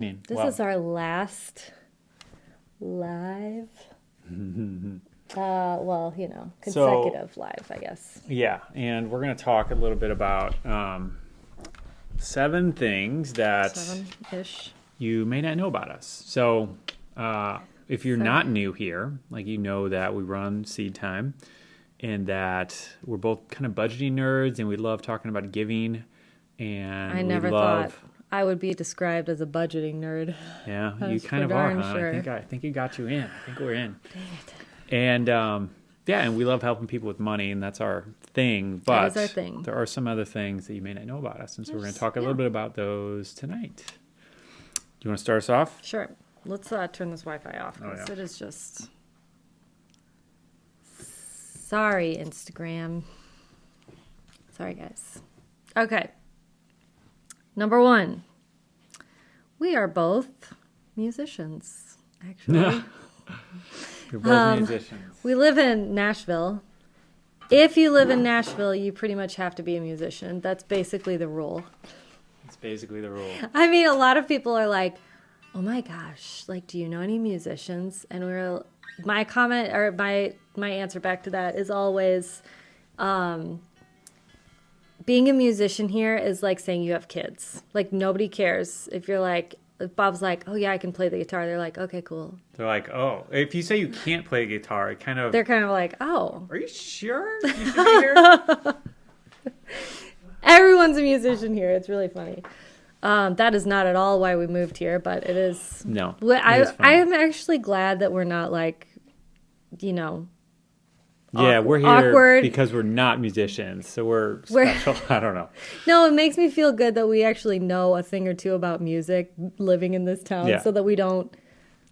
This Wow. is our last live, consecutive live, I guess. Yeah, and we're going to talk a little bit about 7 things that 7-ish. you may not know about us. So if you're So- not new here, like you know that we run Seed Time and that we're both kind of budgeting nerds and we love talking about giving. And I never thought I would be described as a budgeting nerd. Yeah, you That's kind for of are, darn huh? sure. I think you got you in. I think we're in. Dang it. And and we love helping people with money, and that's our thing. But That is our thing. there are some other things that you may not know about us, and so we're going to talk a Yeah. little bit about those tonight. Do you want to start us off? Sure. Let's turn this Wi-Fi off because yeah. it is just... Sorry, Instagram. Sorry, guys. Okay. Number 1. We are both musicians, actually. You're both musicians. We live in Nashville. If you live in Nashville, you pretty much have to be a musician. That's basically the rule. It's basically the rule. I mean, a lot of people are like, oh my gosh, like, do you know any musicians? And my comment or my answer back to that is always, being a musician here is like saying you have kids. Like, nobody cares. If you're like, if Bob's like, oh yeah, I can play the guitar. They're like, okay, cool. They're like, oh, if you say you can't play guitar, it kind of... They're kind of like, oh. Are you sure you should be here? Everyone's a musician here. It's really funny. That is not at all why we moved here, but it is. No. I it is fun. am actually glad that we're not like, you know. Yeah, we're here awkward. because we're not musicians, so we're special. I don't know. No, it makes me feel good that we actually know a thing or two about music living in this town, Yeah. so that we don't.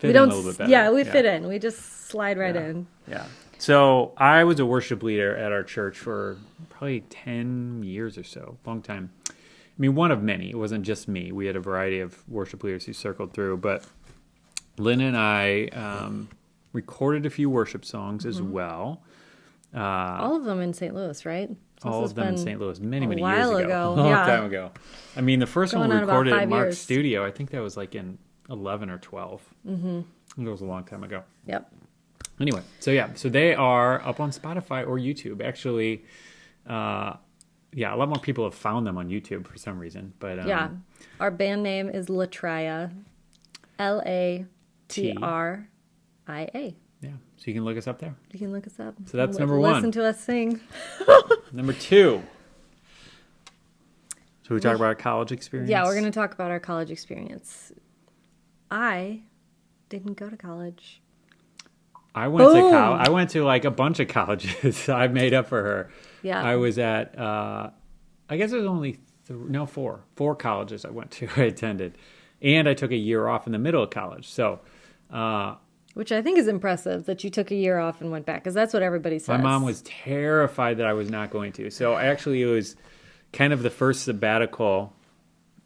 Fit in a little bit better. Yeah, we fit in. We just slide right in. Yeah. So I was a worship leader at our church for probably 10 years or so, long time. I mean, one of many. It wasn't just me. We had a variety of worship leaders who circled through. But Lynn and I recorded a few worship songs as well. All of them in St. Louis, right? All of them in St. Louis many years while ago. ago. A long Yeah. time ago. I mean, the first one we Going on about recorded at 5 Mark's years. studio, I think that was like in 11 or 12. Mm-hmm. It was a long time ago. Yep. Anyway, so they are up on Spotify or YouTube. Actually, a lot more people have found them on YouTube for some reason. But Yeah. Our band name is Latria. Latria. yeah, so you can look us up there. You can look us up. So that's number 1. Listen to us sing. Number 2. So we talk about our college experience. Yeah, we're going to talk about our college experience. I didn't go to college. I went to Boom! I went to like a bunch of colleges. I made up for her. Yeah. I was at I guess it was only 4 colleges I went to. I attended, and I took a year off in the middle of college. So. Which I think is impressive that you took a year off and went back, because that's what everybody says. My mom was terrified that I was not going to. So actually, it was kind of the first sabbatical.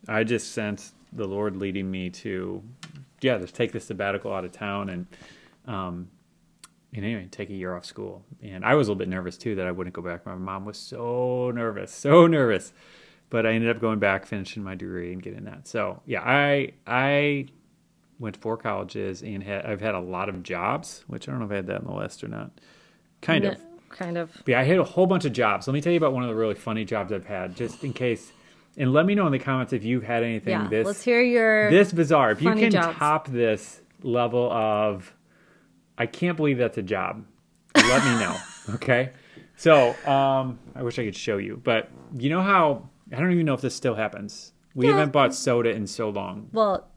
I just sensed the Lord leading me to, just take this sabbatical out of town and anyway, take a year off school. And I was a little bit nervous too that I wouldn't go back. My mom was so nervous. But I ended up going back, finishing my degree, and getting that. So yeah, I went to 4 colleges and I've had a lot of jobs, which I don't know if I had that on the list or not. Kind of. Kind of. But yeah, I had a whole bunch of jobs. Let me tell you about one of the really funny jobs I've had, just in case. And let me know in the comments if you've had anything Let's hear your this bizarre. If you funny can jobs. top this level of, I can't believe that's a job, let me know. Okay? So, I wish I could show you. But you know how, I don't even know if this still happens. We haven't bought soda in so long. Well,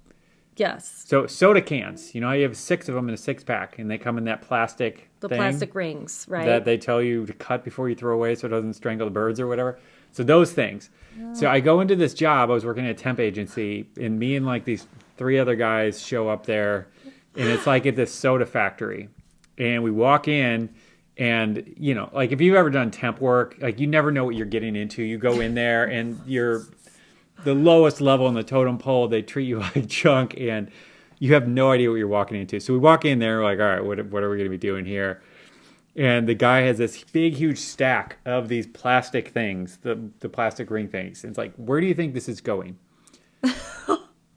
yes. So soda cans, you know how you have 6 of them in a 6-pack, and they come in that plastic The thing plastic rings, right? that they tell you to cut before you throw away so it doesn't strangle the birds or whatever. So those things. So I go into this job. I was working at a temp agency, and me and like these 3 other guys show up there, and it's like at this soda factory. And we walk in, and you know, like if you've ever done temp work, like you never know what you're getting into. You go in there, and you're the lowest level in the totem pole. They treat you like junk, and you have no idea what you're walking into. So we walk in there, we're like, all right, what are we going to be doing here? And the guy has this big, huge stack of these plastic things, the plastic ring things. And it's like, where do you think this is going?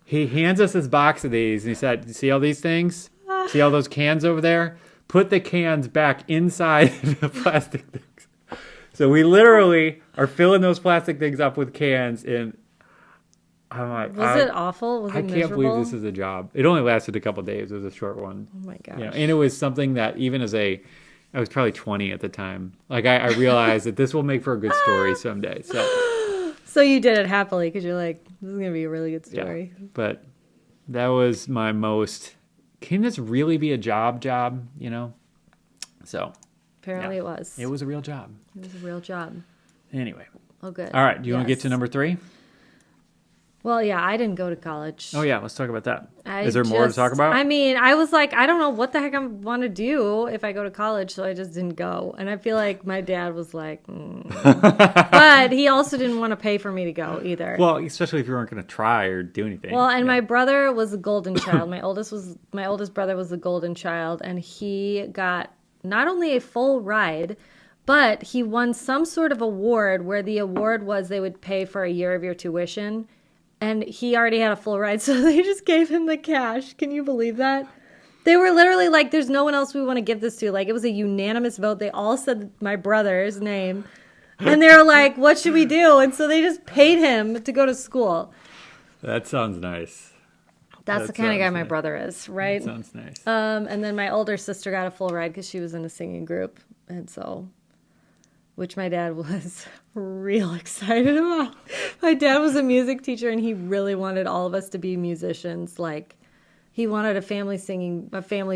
He hands us this box of these, and he said, "See all these things? See all those cans over there? Put the cans back inside the plastic things." So we literally are filling those plastic things up with cans, and I'm like, Was it awful? Was it can't miserable? believe this is a job. It only lasted a couple of days. It was a short one. Oh my gosh. And it was something that even as I was probably 20 at the time. Like I realized that this will make for a good story someday. So you did it happily because you're like, this is going to be a really good story. Yeah, but that was my most, can this really be a job, you know? So. Apparently it was. It was a real job. It was a real job. Anyway. Oh, good. All right. Do you want to get to number 3? Well, yeah, I didn't go to college. Oh, yeah. Let's talk about that. Is there more to talk about? I mean, I was like, I don't know what the heck I want to do if I go to college, so I just didn't go. And I feel like my dad was like, but he also didn't want to pay for me to go either. Well, especially if you weren't going to try or do anything. Well, and my brother was a golden child. My oldest brother was the golden child, and he got not only a full ride, but he won some sort of award where the award was they would pay for a year of your tuition. And he already had a full ride, so they just gave him the cash. Can you believe that? They were literally like, there's no one else we want to give this to. Like, it was a unanimous vote. They all said my brother's name. And they were like, what should we do? And so they just paid him to go to school. That sounds nice. That's the kind of guy my brother is, right? That sounds nice. And then my older sister got a full ride because she was in a singing group. And so, which my dad was real excited about. My dad was a music teacher, and he really wanted all of us to be musicians. Like, he wanted a family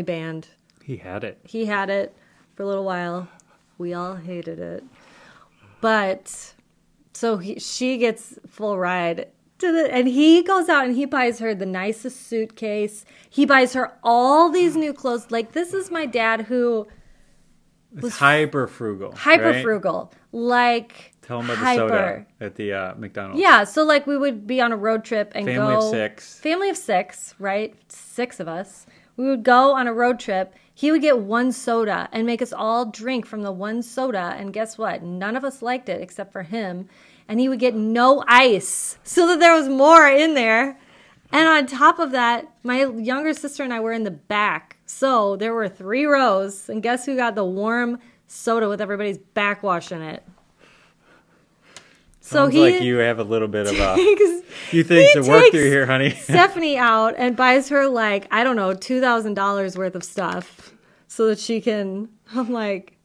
band. He had it. He had it for a little while. We all hated it. But, so she gets full ride. And he goes out and he buys her the nicest suitcase. He buys her all these new clothes. Like, this is my dad who was hyper frugal. Hyper frugal. Like, tell him about the soda at the McDonald's. Yeah, so like we would be on a road trip and Family of 6. Family of 6, right? 6 of us. We would go on a road trip. He would get one soda and make us all drink from the one soda. And guess what? None of us liked it except for him. And he would get no ice so that there was more in there. And on top of that, my younger sister and I were in the back. So there were 3 rows. And guess who got the warm soda with everybody's backwash in it? Sounds like you have a little bit of a few things to work through here, honey. Stephanie out and buys her like, I don't know, $2,000 worth of stuff so that she can, I'm like,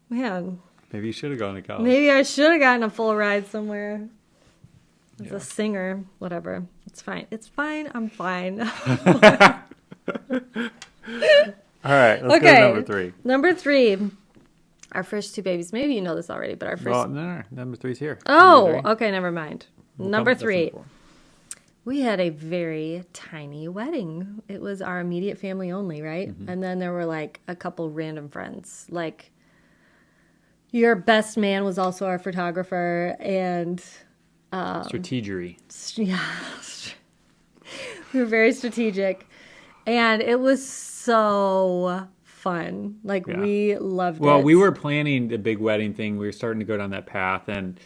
man. Maybe you should have gone to college. Maybe I should have gotten a full ride somewhere. As a singer, whatever. It's fine. It's fine. I'm fine. All right, let's go to number 3. Number 3. Our first 2 babies. Maybe you know this already, but our first... Well, no. Number 3's here. Oh, okay, never mind. Number 3. We had a very tiny wedding. It was our immediate family only, right? Mm-hmm. And then there were like a couple random friends. Like, your best man was also our photographer, and... Strategery. Yeah. We were very strategic. And it was so fun. Like, we loved it. Well, we were planning the big wedding thing. We were starting to go down that path. And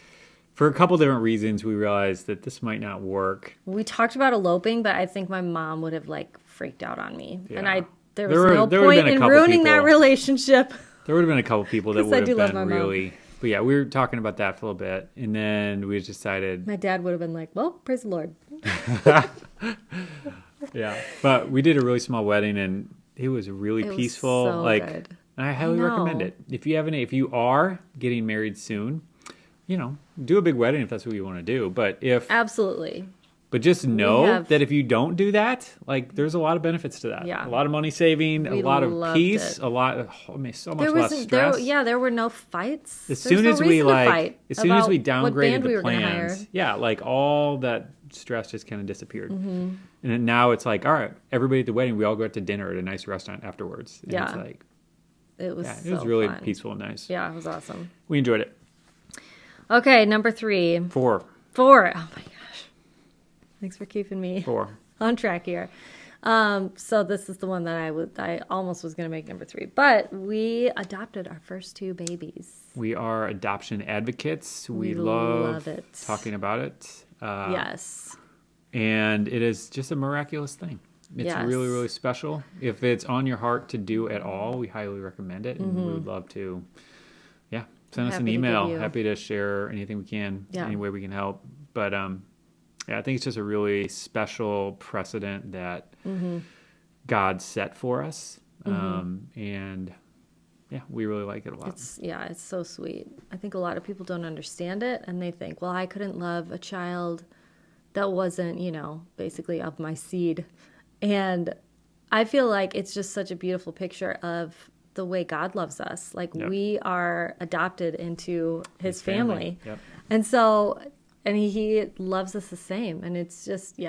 for a couple different reasons, we realized that this might not work. We talked about eloping, but I think my mom would have, like, freaked out on me. Yeah. And there was no point in ruining that relationship. There would have been a couple people that would have been really... But yeah, we were talking about that for a little bit, and then we decided... My dad would have been like, well, praise the Lord. Yeah, but we did a really small wedding, and it was really peaceful. Was so good. I highly recommend it. If you are getting married soon, do a big wedding if that's what you want to do. But absolutely. But just know that if you don't do that, like, there's a lot of benefits to that. Yeah. A lot of money saving, a lot of peace, so much less stress. There were no fights. As soon as we downgraded the plans, like, all that stress just kind of disappeared. Mm-hmm. And then now it's like, all right, everybody at the wedding, we all go out to dinner at a nice restaurant afterwards. And it's like, it was it was really peaceful and nice. Yeah, it was awesome. We enjoyed it. Okay, number 3. 4. Oh my gosh. Thanks for keeping me 4 on track here. So this is the one that I almost was going to make number 3. But we adopted our first 2 babies. We are adoption advocates. We love it. Talking about it. Yes. And it is just a miraculous thing. It's Yes. really, really special. If it's on your heart to do at all, we highly recommend it. And we would love to, send us an Happy to email. give you- Happy to share anything we can, any way we can help. But I think it's just a really special precedent that God set for us. And we really like it a lot. It's so sweet. I think a lot of people don't understand it, and they think, well, I couldn't love a child that wasn't, basically of my seed. And I feel like it's just such a beautiful picture of the way God loves us. Like we are adopted into his family. Yep. And so, and he loves us the same. And it's just,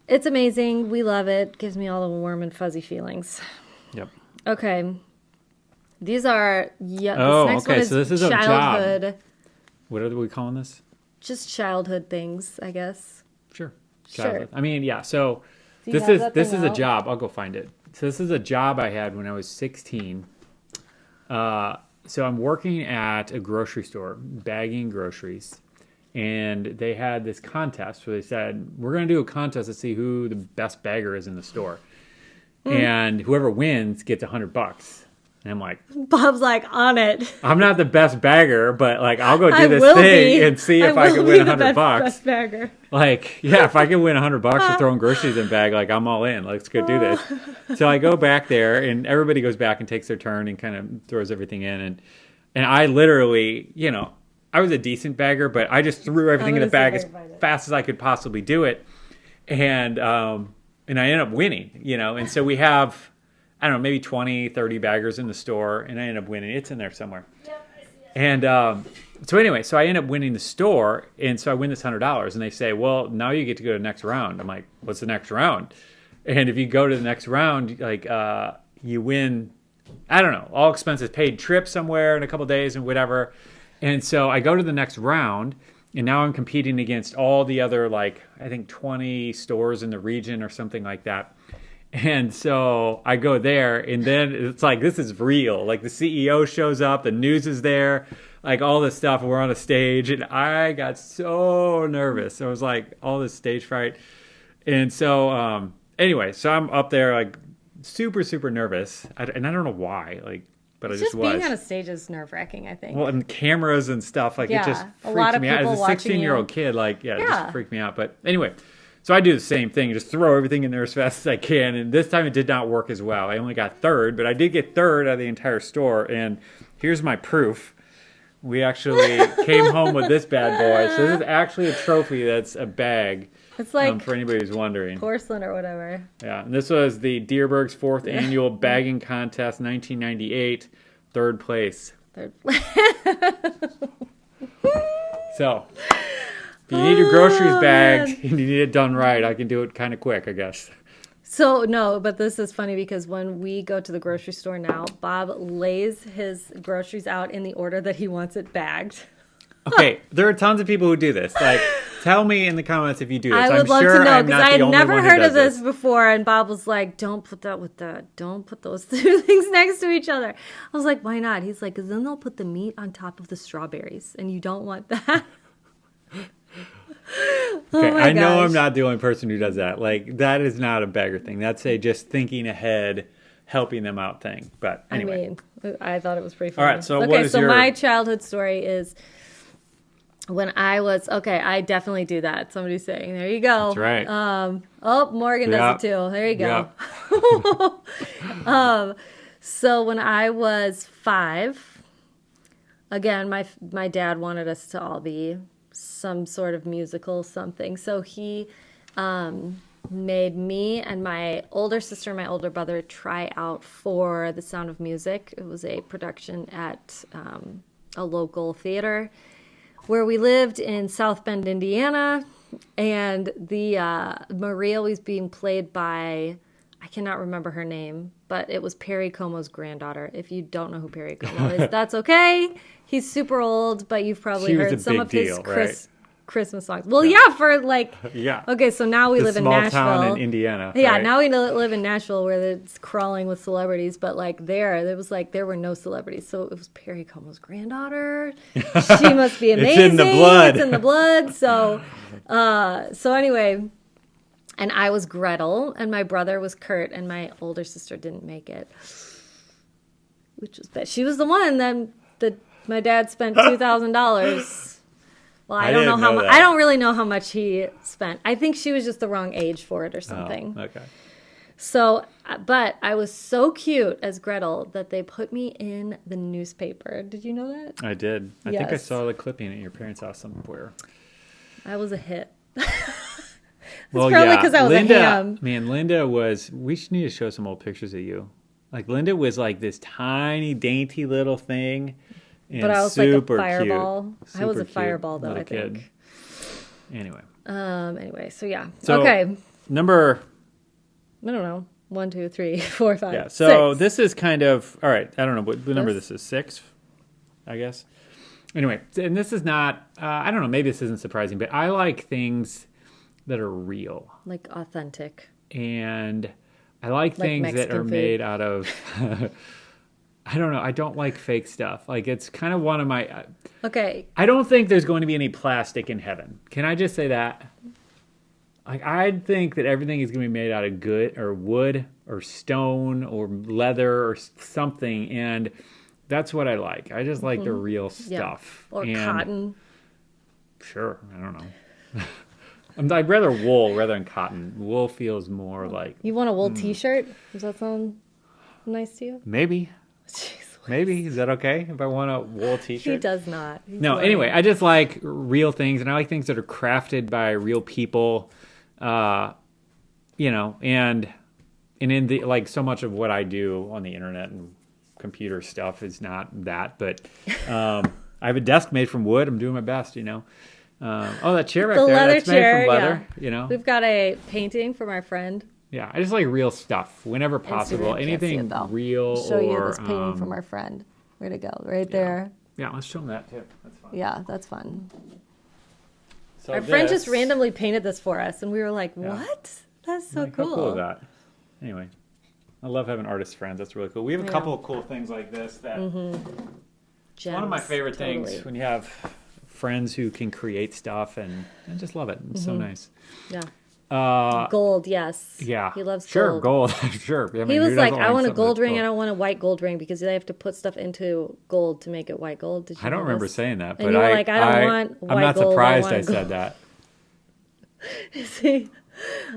it's amazing. We love it. Gives me all the warm and fuzzy feelings. Yep. Okay. These are, this next okay. one is So this is childhood. a job. What are we calling this? Just childhood things, I guess. Sure. Sure. Childhood. I mean, so Do you this have is that this thing is a out? job. I'll go find it. So this is a job I had when I was 16. So I'm working at a grocery store, bagging groceries, and they had this contest where they said, we're going to do a contest to see who the best bagger is in the store. And whoever wins gets $100. And I'm like, Bob's like on it. I'm not the best bagger, but like I'll go do I this will thing be. and see if I will can be win the $100. Best bagger. Like, if I can win $100 for throwing groceries in a bag, like I'm all in. Let's go do this. So I go back there, and everybody goes back and takes their turn and kind of throws everything in. And I literally, I was a decent bagger, but I just threw everything in the bag as fast as I could possibly do it. And I ended up winning, And so we have, I don't know, maybe 20, 30 baggers in the store, and I ended up winning. It's in there somewhere. Yep, I see it. And so anyway, so I end up winning the store, and so I win this $100. And they say, well, now you get to go to the next round. I'm like, what's the next round? And if you go to the next round, like you win, I don't know, all expenses paid trip somewhere in a couple of days and whatever. And so I go to the next round, and now I'm competing against all the other, like, I think 20 stores in the region or something like that. And so I go there, and then it's like, this is real. Like, the CEO shows up, the news is there, like, all this stuff. We're on a stage, and I got so nervous. I was like, all this stage fright. And so, anyway, so I'm up there, like, super, super nervous. And I don't know why, like, but It's I just was. being on a stage is nerve-wracking, I think. Well, and cameras and stuff, like, it just a lot freaked of me out. people As a watching 16-year-old kid, like, it just freaked me out. But anyway, so I do the same thing, just throw everything in there as fast as I can. And this time it did not work as well. I only got third, but I did get third out of the entire store. And here's my proof. We actually came home with this bad boy. So this is actually a trophy that's a bag. It's like for anybody who's wondering. porcelain or whatever. Yeah, and this was the Deerberg's 4th annual bagging contest, 1998, third place. So, if you need your groceries bagged and you need it done right, I can do it kind of quick, I guess. So, no, but this is funny because when we go to the grocery store now, Bob lays his groceries out in the order that he wants it bagged. Okay, there are tons of people who do this. Like, tell me in the comments if you do this. I would I'm love sure to know I'm because not I the had only never one who heard does of this before, and Bob was like, "Don't put that with that. Don't put those two things next to each other." I was like, "Why not?" He's like, "Because then they'll put the meat on top of the strawberries, and you don't want that." Okay, I know gosh. I'm not the only person who does that. Like, that is not a bagger thing. That's a just thinking ahead, helping them out thing. But anyway. I mean, I thought it was pretty funny. All right, so what okay, is so your... my childhood story is when I was I definitely do that. Somebody's saying, "There you go." That's right. Morgan does it too. There you go. Yep. So when I was 5, again, my dad wanted us to all be some sort of musical something. So he made me and my older sister and my older brother try out for The Sound of Music. It was a production at a local theater where we lived in South Bend, Indiana. And the Maria was being played by, I cannot remember her name, but it was Perry Como's granddaughter. If you don't know who Perry Como is, that's okay. He's super old, but you've probably heard some of his Christmas songs. Well, for like... Yeah. Okay, so now we live in Nashville. Small town in Indiana. Yeah, right? now we live in Nashville where it's crawling with celebrities, but like there were no celebrities. So it was Perry Como's granddaughter. She must be amazing. It's in the blood. It's in the blood. So So anyway, and I was Gretel, and my brother was Kurt, and my older sister didn't make it, which was bad. She was the one that my dad spent $2,000. Well, I don't know how much. I don't really know how much he spent. I think she was just the wrong age for it or something. Oh, okay. So, but I was so cute as Gretel that they put me in the newspaper. Did you know that? I did. I think I Yes. saw the clipping at your parents' house somewhere. I was a hit. Well, probably yeah, 'cause I was a Linda, ham. man, Linda was. We should need to show some old pictures of you. Like Linda was like this tiny, dainty little thing, and But I was like a super fireball. cute. I was a Super cute fireball though, little I think. kid. Anyway, Anyway, so yeah. So- Okay. number. I don't know. 1, 2, 3, 4, 5. Yeah. So 6. this is kind of all right. I don't know what number This? this is. 6, I guess. Anyway, and this is not. I don't know. Maybe this isn't surprising, but I like things that are real. Like authentic. And I like things that Mexican are food. made out of I don't know, I don't like fake stuff. Like it's kind of one of my Okay. I don't think there's going to be any plastic in heaven. Can I just say that? Like I think that everything is going to be made out of good or wood or stone or leather or something, and that's what I like. I just like the real stuff. Or And cotton. Sure, I don't know. I'd rather wool rather than cotton. Wool feels more like You want a wool t-shirt? Does that sound nice to you? maybe. Jeez. Maybe. Is that okay if I want a wool t-shirt? He does not. He's No, lying. anyway, I just like real things, and I like things that are crafted by real people, you know, and in the, like, so much of what I do on the internet and computer stuff is not that, but I have a desk made from wood. I'm doing my best, you know. Oh, that chair back The there, leather that's made chair, from leather, yeah. you know. We've got a painting from our friend. Yeah, I just like real stuff whenever possible. Instagram, can't see Anything it, though. real Show you or this painting from our friend. Way to go. Right there. yeah, let's show them that too. That's fine. Yeah, that's fun. So Our friend just this- randomly painted this for us, and we were like, Yeah. what? That's so Like, cool. How cool is that? Anyway, I love having artist friends. That's really cool. We have a Yeah. couple of cool things like this that it's one of my Gems, favorite things totally. when you have friends who can create stuff, and I just love it. It's so nice. Yeah. Uh, Gold, yes. yeah, He loves sure gold. sure. I mean, He who was doesn't like, I want a something gold that's ring. cool? I don't want a white gold ring because they have to put stuff into gold to make it white gold. Did you I don't know remember this? saying that, And but you were like, I don't want I'm white not gold, I surprised want I gold. said that. See,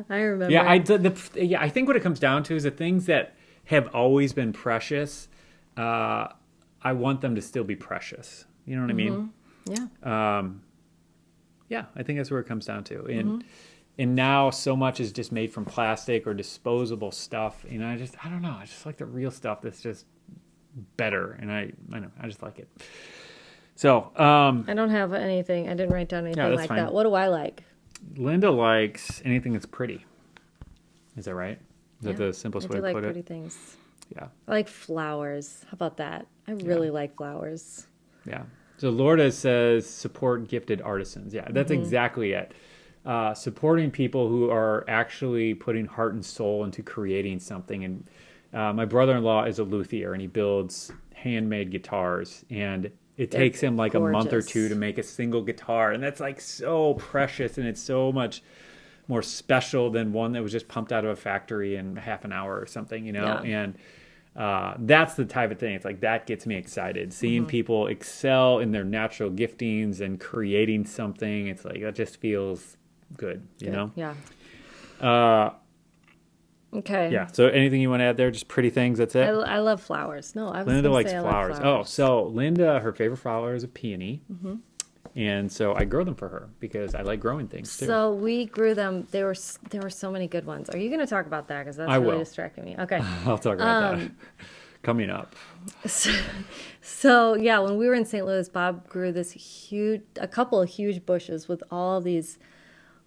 I remember. Yeah, I think what it comes down to is the things that have always been precious. I want them to still be precious. You know what I mean? Yeah. Yeah, I think that's where it comes down to. And Mm-hmm. and now so much is just made from plastic or disposable stuff. And I don't know. I just like the real stuff that's just better. And I know, I just like it. So, I don't have anything. I didn't write down anything that's like fine. that. What do I like? Linda likes anything that's pretty. Is that right? Is that Yeah, the simplest I way do to like put pretty it? things. Yeah. I like flowers. How about that? I really like flowers. Yeah. So Lorda says support gifted artisans. Yeah, that's Mm-hmm. exactly it. Supporting people who are actually putting heart and soul into creating something. And my brother-in-law is a luthier, and he builds handmade guitars. And it They're takes him like a month or gorgeous. two to make a single guitar. And that's like so precious, and it's so much more special than one that was just pumped out of a factory in half an hour or something, you know? Yeah. And that's the type of thing. It's like that gets me excited. Seeing Mm-hmm. people excel in their natural giftings and creating something. It's like that just feels good, you know? Yeah. Uh, Okay. yeah. So anything you want to add there? Just pretty things. That's it. I love flowers. No, I was Linda gonna likes say I flowers. like Oh, so Linda, her favorite flower is a peony. Mm-hmm. And so I grow them for her because I like growing things too. So we grew them. There were so many good ones. Are you going to talk about that? Because that's I really will. distracting me. Okay. I'll talk about that coming up. So yeah, when we were in St. Louis, Bob grew a couple of huge bushes with all these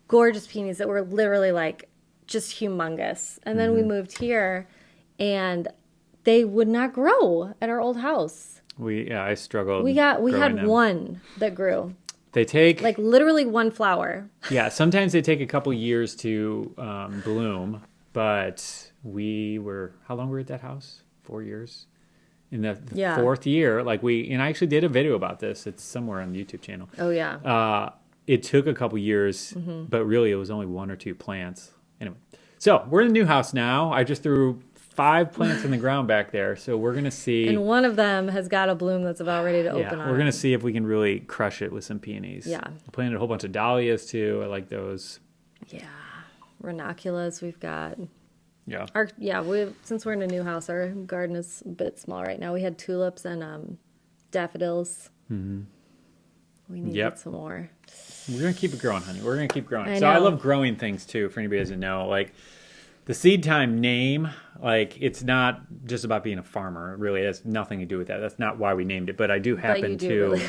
gorgeous peonies that were literally like just humongous. And then we Mm-hmm. moved here, and they would not grow at our old house. I struggled. We growing had them. one that grew, They take like literally one flower. Yeah, sometimes they take a couple years to bloom, but how long were we at that house? 4 years. In the Yeah. fourth year, and I actually did a video about this. It's somewhere on the YouTube channel. Oh yeah. it took a couple years, but really it was only 1 or 2 plants. Anyway, so we're in the new house now. I just threw 5 plants in the ground back there, so we're gonna see. And one of them has got a bloom that's about ready to open on. We're gonna see if we can really crush it with some peonies. Yeah. I planted a whole bunch of dahlias too. I like those. Yeah, ranunculus we've got. Yeah. Since we're in a new house, our garden is a bit small right now. We had tulips and daffodils. Mm-hmm. We need some more. We're gonna keep it growing, honey. We're gonna keep growing. I love growing things too. For anybody who doesn't know, like the Seed Time name, like it's not just about being a farmer. It really has nothing to do with that. That's not why we named it. But I do happen to really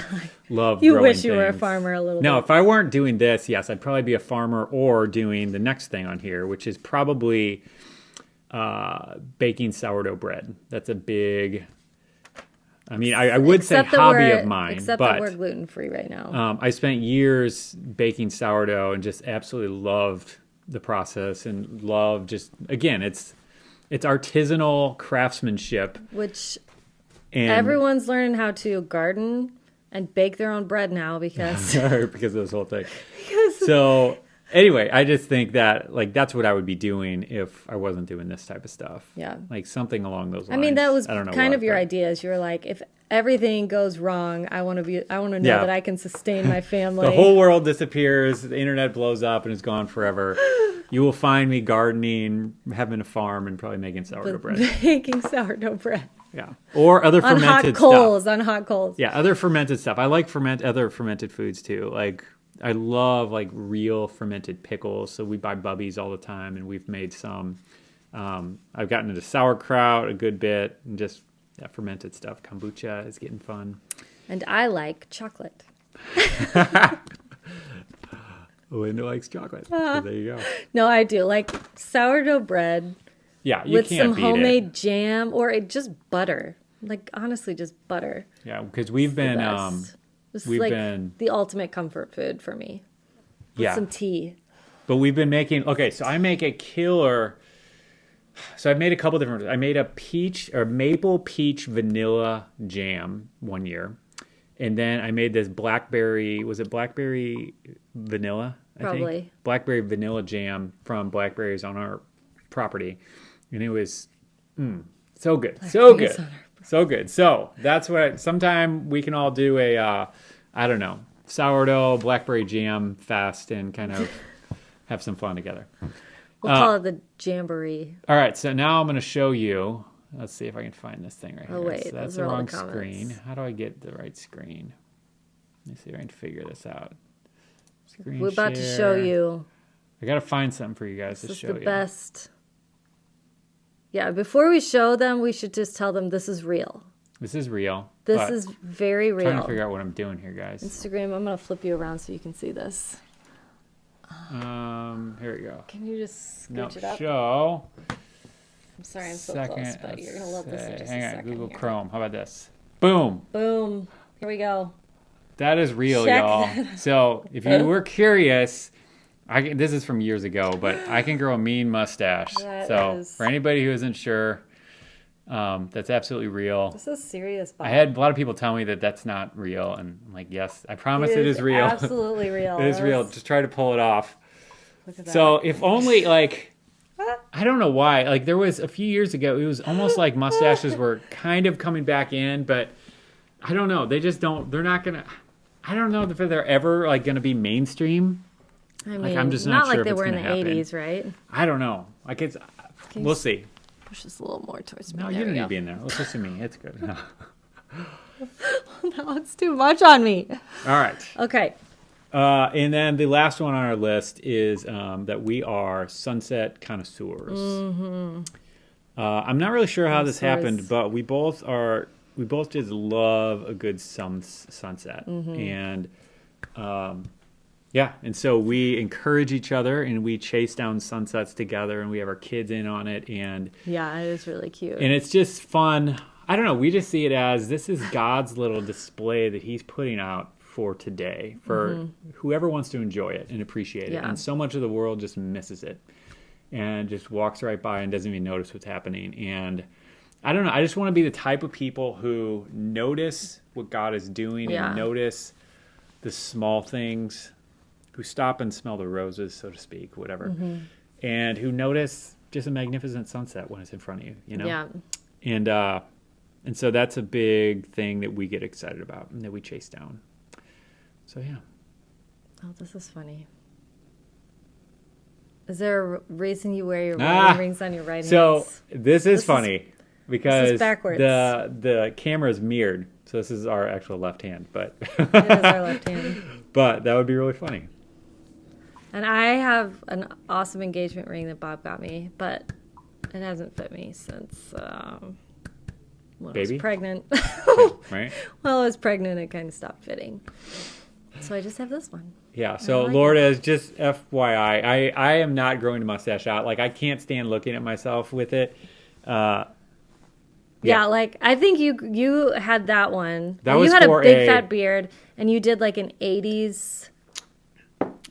love. You growing wish you were a things. farmer a little bit. No, if I weren't doing this, yes, I'd probably be a farmer or doing the next thing on here, which is probably baking sourdough bread. That's a big. I mean, I would say hobby of mine, except but that we're gluten-free right now. I spent years baking sourdough and just absolutely loved the process and love just, again, it's artisanal craftsmanship. Which and everyone's learning how to garden and bake their own bread now because because of this whole thing. So anyway, I just think that like that's what I would be doing if I wasn't doing this type of stuff. Yeah. Like something along those lines. I mean, that was I don't know kind of your ideas. You were like, if everything goes wrong, I want to know that I can sustain my family. The whole world disappears, the internet blows up and is gone forever. You will find me gardening, having a farm, and probably making sourdough bread. Making sourdough bread. Yeah. Or other fermented stuff. On hot coals. Yeah, other fermented stuff. I like other fermented foods too. Like I love like real fermented pickles. So we buy Bubbies all the time, and we've made some. I've gotten into sauerkraut a good bit, and just fermented stuff. Kombucha is getting fun. And I like chocolate. Linda likes chocolate. So there you go. No, I do like sourdough bread. Yeah, you with can't some beat homemade it. Jam or just butter. Like honestly, just butter. Yeah, because we've been this is like the ultimate comfort food for me. With some tea. But we've been making so I make a killer. So I've made a couple different. I made a maple peach vanilla jam one year, and then I made this blackberry. Was it blackberry vanilla? Probably. I think blackberry vanilla jam from blackberries on our property, and it was so good, so good. So that's what. Sometime we can all do a I don't know, sourdough blackberry jam fest and kind of have some fun together. We'll call it the Jamboree. All right, so now I'm going to show you. Let's see if I can find this thing right here. Oh, wait. So that's the wrong screen. How do I get the right screen? Let me see if I can figure this out. Screen We're about to show you. I got to find something for you guys to show you. This is the best. Yeah, before we show them, we should just tell them this is real. This is real. This is very real. I'm trying to figure out what I'm doing here, guys. Instagram, I'm going to flip you around so you can see this. Here we go. Can you just scooch it up? Show. I'm sorry I'm so close, but you're going to love this in just Hang a on, second. Google here. Chrome. How about this? Boom. Boom. Here we go. That is real, Check y'all. that. So if you were curious, this is from years ago, but I can grow a mean mustache. For anybody who isn't sure, that's absolutely real. This is serious, Bob. I had a lot of people tell me that that's not real, and I'm like, yes, I promise it is real. Absolutely real. It is real. Just try to pull it off. Look at that. So if only I don't know why. Like there was a few years ago, it was almost like mustaches were kind of coming back in, but I don't know. They just don't. They're not gonna. I don't know if they're ever like gonna be mainstream. I mean, I'm just not not sure like if they it's were in the gonna happen. 80s, right? I don't know. Like we'll see. Push this a little more towards me. No, you don't need to be in there. Let's listen to me. It's good. No. No, it's too much on me. All right. Okay. And then the last one on our list is that we are sunset connoisseurs. Mm-hmm. I'm not really sure how this happened, but we both just love a good sunset. Mm-hmm. And and so we encourage each other and we chase down sunsets together, and we have our kids in on it. And yeah, it is really cute. And it's just fun. I don't know. We just see it as this is God's little display that he's putting out for today, for whoever wants to enjoy it and appreciate it. And so much of the world just misses it and just walks right by and doesn't even notice what's happening. And I don't know. I just want to be the type of people who notice what God is doing and notice the small things who stop and smell the roses, so to speak, whatever, Mm-hmm. and who notice just a magnificent sunset when it's in front of you, you know? Yeah. And so that's a big thing that we get excited about and that we chase down. So, yeah. Oh, this is funny. Is there a reason you wear your wedding rings on your right hand? So this is funny because this is backwards. the camera is mirrored. So this is our actual left hand, but It is our left hand. But that would be really funny. And I have an awesome engagement ring that Bob got me, but it hasn't fit me since when I was pregnant. Right? While I was pregnant, it kind of stopped fitting. So I just have this one. Yeah, so Lord, as just FYI, I am not growing the mustache out. Like, I can't stand looking at myself with it. Yeah, like, I think you had that one. That was you had for a big fat beard, and you did like an 80s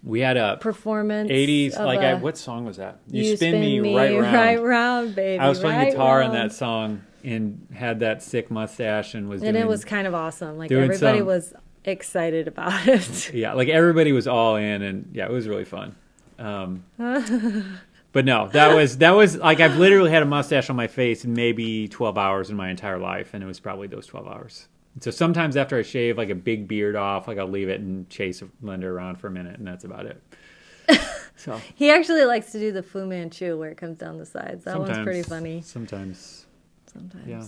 we had a performance. 80s, like, what song was that? You spin me right round, baby. I was playing guitar in that song and had that sick mustache and it was kind of awesome. Like, everybody was excited about it. Yeah, like everybody was all in, and yeah, it was really fun. But no, that was like, I've literally had a mustache on my face maybe 12 hours in my entire life, and it was probably those 12 hours. So sometimes after I shave like a big beard off, like I'll leave it and chase Linda around for a minute, and that's about it. So he actually likes to do the Fu Manchu where it comes down the sides. That one's pretty funny. Sometimes. Yeah.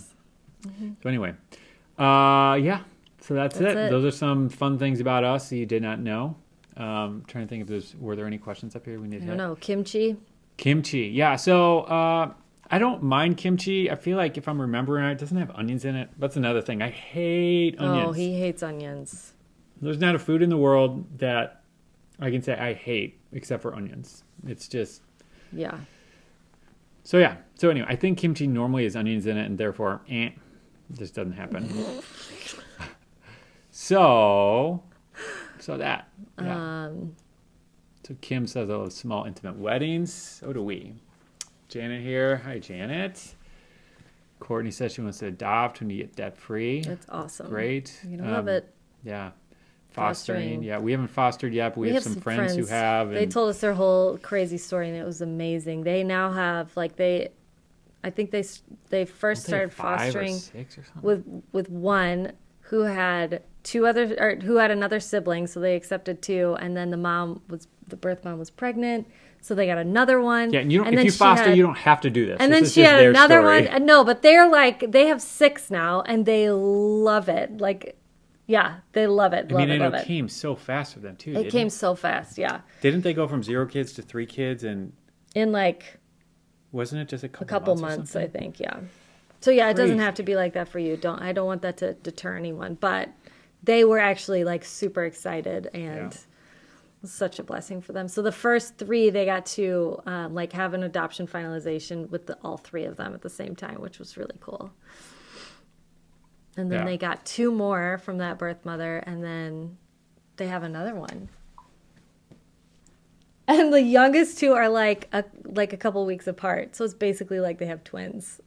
Mm-hmm. So anyway, yeah. So that's it. Those are some fun things about us that you did not know. Trying to think if were there any questions up here we need to hit? I don't know. Kimchi. Kimchi. Yeah. So I don't mind kimchi. I feel like if I'm remembering right, it doesn't have onions in it. That's another thing. I hate onions. Oh, he hates onions. There's not a food in the world that I can say I hate except for onions. It's just... Yeah. So yeah. So anyway, I think kimchi normally has onions in it, and therefore, this doesn't happen. So that. Yeah. So Kim says, "I love small, intimate weddings." So do we. Janet here. Hi, Janet. Courtney says she wants to adopt when you get debt free. That's awesome. Great. You're gonna love it. Yeah. Fostering. Yeah, we haven't fostered yet, but we have some friends who have. They told us their whole crazy story, and it was amazing. They now have I think they first started fostering 5 or 6 or something? with one who had who had another sibling, so they accepted 2, and then the birth mom was pregnant, so they got another one. Yeah, and if you foster, you don't have to do this. And then she had another one. No, but they have 6 now, and they love it. Like, yeah, they love it. It came so fast for them too. It came so fast, yeah. Didn't they go from 0 kids to 3 kids in like? Wasn't it just a couple months? I think, yeah. So yeah, it doesn't have to be like that for you. I don't want that to deter anyone, but they were actually like super excited, and it was such a blessing for them. So the first 3, they got to like have an adoption finalization with all 3 of them at the same time, which was really cool. And then they got 2 more from that birth mother, and then they have another one. And the youngest 2 are like a couple weeks apart, so it's basically like they have twins.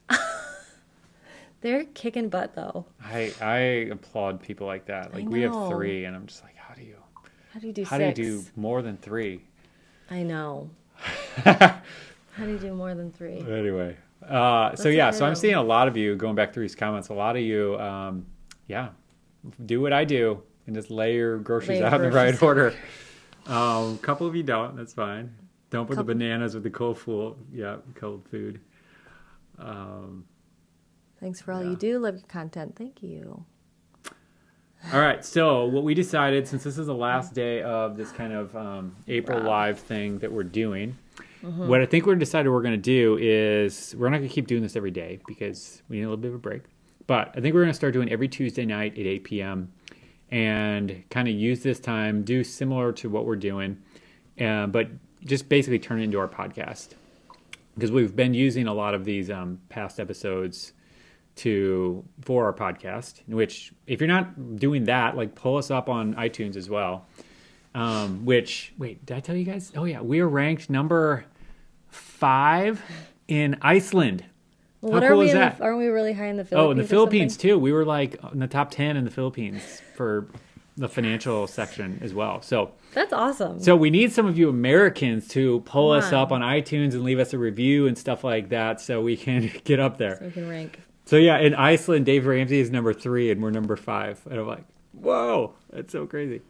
They're kicking butt, though. I applaud people like that. Like, we have 3, and I'm just like, how do you do 6? How do you do more than 3? I know. How do you do more than 3? Anyway, so I'm seeing a lot of you going back through these comments. A lot of you, do what I do and just lay your groceries out in the right order. A couple of you don't. That's fine. Don't put the bananas with the cold food. Thanks for all you do. Love your content. Thank you. All right. So what we decided, since this is the last day of this kind of April Live thing that we're doing, what I think we decided we're going to do is we're not going to keep doing this every day because we need a little bit of a break. But I think we're going to start doing every Tuesday night at 8 p.m. and kind of use this time, do similar to what we're doing, but just basically turn it into our podcast. Because we've been using a lot of these past episodes for our podcast, which if you're not doing that, like, pull us up on iTunes as well. Wait, did I tell you guys? Oh yeah, we are ranked number 5 in Iceland. Well, how cool is that? Aren't we really high in the Philippines? Oh, in the Philippines too. We were like in the top 10 in the Philippines for the financial section as well. So That's awesome. So we need some of you Americans to pull us Come up on iTunes and leave us a review and stuff like that so we can get up there. So we can rank. So yeah, in Iceland, Dave Ramsey is number 3 and we're number 5. And I'm like, whoa, that's so crazy.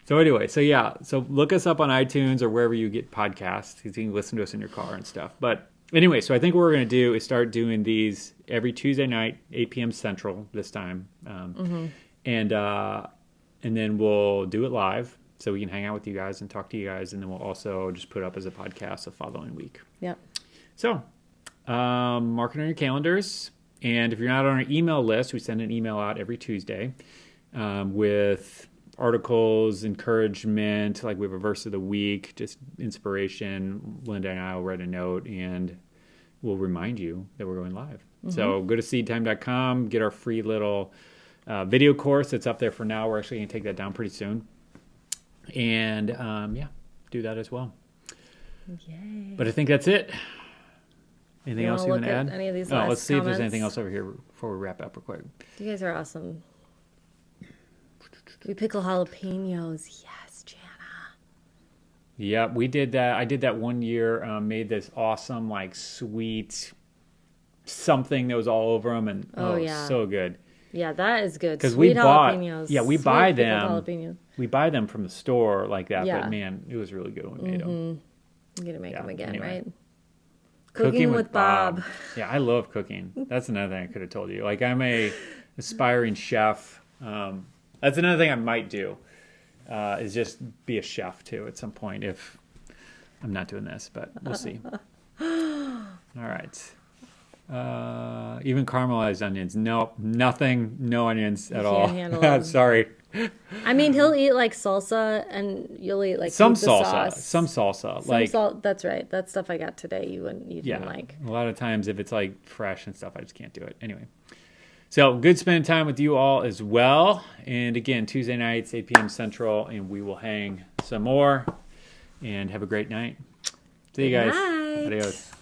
So anyway, so yeah, so look us up on iTunes or wherever you get podcasts. You can listen to us in your car and stuff. But anyway, so I think what we're going to do is start doing these every Tuesday night, 8 p.m. Central this time. And then we'll do it live so we can hang out with you guys and talk to you guys. And then we'll also just put it up as a podcast the following week. Yep. So mark it on your calendars. And if you're not on our email list, we send an email out every Tuesday with articles, encouragement, like we have a verse of the week, just inspiration. Linda and I will write a note and we'll remind you that we're going live. So go to seedtime.com, get our free little video course that's up there for now. We're actually going to take that down pretty soon. And yeah, do that as well. Yay. But I think that's it. Anything else you want to add? Any of these let's see if comments? there's anything else over here before we wrap up real quick. You guys are awesome. We pickle jalapenos. Yes, Jana. Yeah, we did that. I did that one year. Made this awesome, like sweet something that was all over them, and yeah, so good. Yeah, that is good. Because we jalapenos. Yeah, we buy Sweet them. pickled jalapenos. We buy them from the store like that. Yeah. But man, it was really good when we made them. I'm gonna make them again, anyway. right? Cooking with Bob. Yeah, I love cooking. That's another thing I could have told you. Like, I'm a aspiring chef. That's another thing I might do. Is just be a chef too at some point if I'm not doing this, but we'll see. All right. Even caramelized onions. Nope, nothing. No onions at all. Can't handle them. Sorry. I mean, he'll eat like salsa, and you'll eat like Some pizza salsa. sauce. Some salsa. Some like salt. That's right. That stuff I got today. You didn't like. A lot of times if it's like fresh and stuff, I just can't do it. Anyway. So good spending time with you all as well. And again, Tuesday nights, 8 p.m. Central, and we will hang some more. And have a great night. See you guys. Good night. Adios.